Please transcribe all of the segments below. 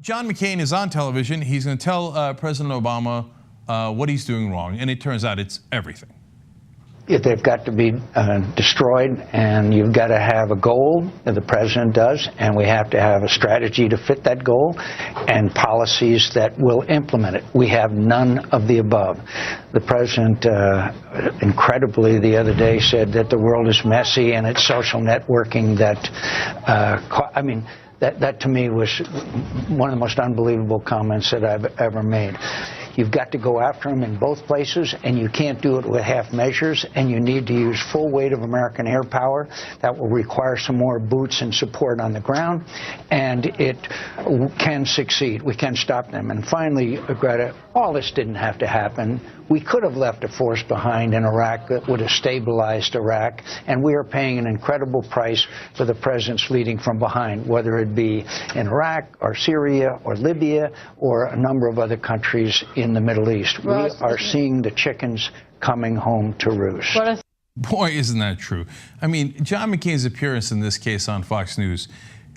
John McCain is on television. He's going to tell President Obama what he's doing wrong, and it turns out it's everything. They've got to be destroyed, and you've got to have a goal, and the president does, and we have to have a strategy to fit that goal and policies that will implement it. We have none of the above. The president, incredibly, the other day said that the world is messy and it's social networking that, that to me was one of the most unbelievable comments that I've ever made. You've got to go after them in both places, and you can't do it with half measures, and you need to use full weight of American air power. That will require some more boots and support on the ground, and it can succeed. We can stop them. And finally, Greta, all this didn't have to happen. We could have left a force behind in Iraq that would have stabilized Iraq, and we are paying an incredible price for the presidents leading from behind, whether it be in Iraq or Syria or Libya or a number of other countries in the Middle East. We are seeing the chickens coming home to roost. Boy, isn't that true. I mean, John McCain's appearance in this case on Fox News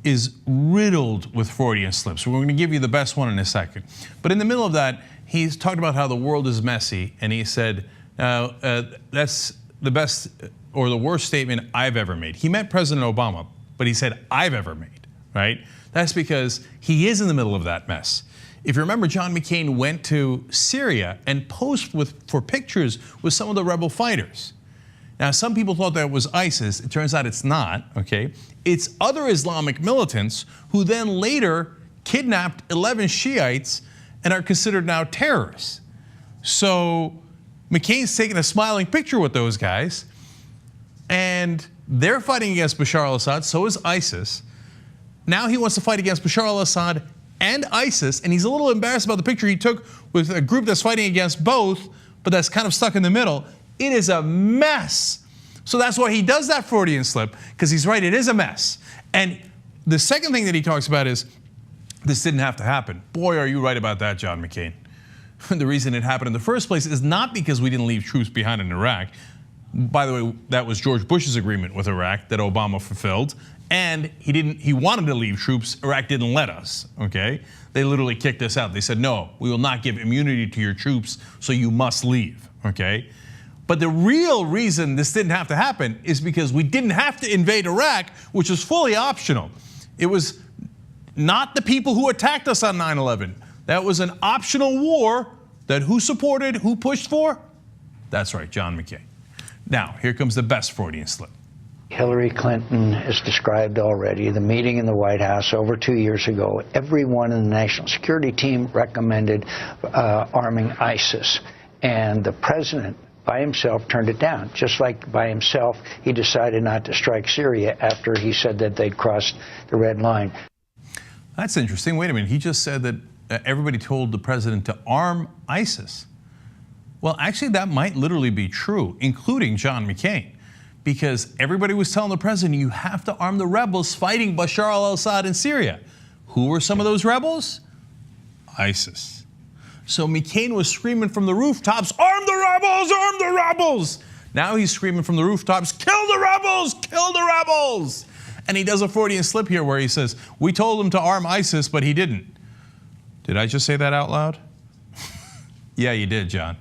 is riddled with Freudian slips. We're going to give you the best one in a second. But in the middle of that, he's talked about how the world is messy, and he said, that's the best or the worst statement I've ever made. He meant President Obama, but he said I've ever made, right? That's because he is in the middle of that mess. If you remember, John McCain went to Syria and posed for pictures with some of the rebel fighters. Now, some people thought that was ISIS. It turns out it's not, okay? It's other Islamic militants who then later kidnapped 11 Shiites and are considered now terrorists. So McCain's taking a smiling picture with those guys, and they're fighting against Bashar al-Assad, so is ISIS. Now he wants to fight against Bashar al-Assad and ISIS, and he's a little embarrassed about the picture he took with a group that's fighting against both, but that's kind of stuck in the middle. It is a mess. So that's why he does that Freudian slip, because he's right, it is a mess. And the second thing that he talks about is, this didn't have to happen. Boy, are you right about that, John McCain. The reason it happened in the first place is not because we didn't leave troops behind in Iraq. By the way, that was George Bush's agreement with Iraq that Obama fulfilled. And he wanted to leave troops. Iraq didn't let us, okay? They literally kicked us out. They said, no, we will not give immunity to your troops, so you must leave, okay? But the real reason this didn't have to happen is because we didn't have to invade Iraq, which was fully optional. It was not the people who attacked us on 9/11. That was an optional war that who supported, who pushed for? That's right, John McCain. Now, here comes the best Freudian slip. Hillary Clinton has described already the meeting in the White House over 2 years ago. Everyone in the national security team recommended arming ISIS, and the president by himself turned it down. Just like by himself, he decided not to strike Syria after he said that they'd crossed the red line. That's interesting. Wait a minute. He just said that everybody told the president to arm ISIS. Well, actually, that might literally be true, including John McCain, because everybody was telling the president, you have to arm the rebels fighting Bashar al-Assad in Syria. Who were some of those rebels? ISIS. So McCain was screaming from the rooftops, arm the rebels, arm the rebels. Now he's screaming from the rooftops, kill the rebels, kill the rebels. And he does a Freudian slip here where he says, we told him to arm ISIS, but he didn't. Did I just say that out loud? Yeah, you did, John.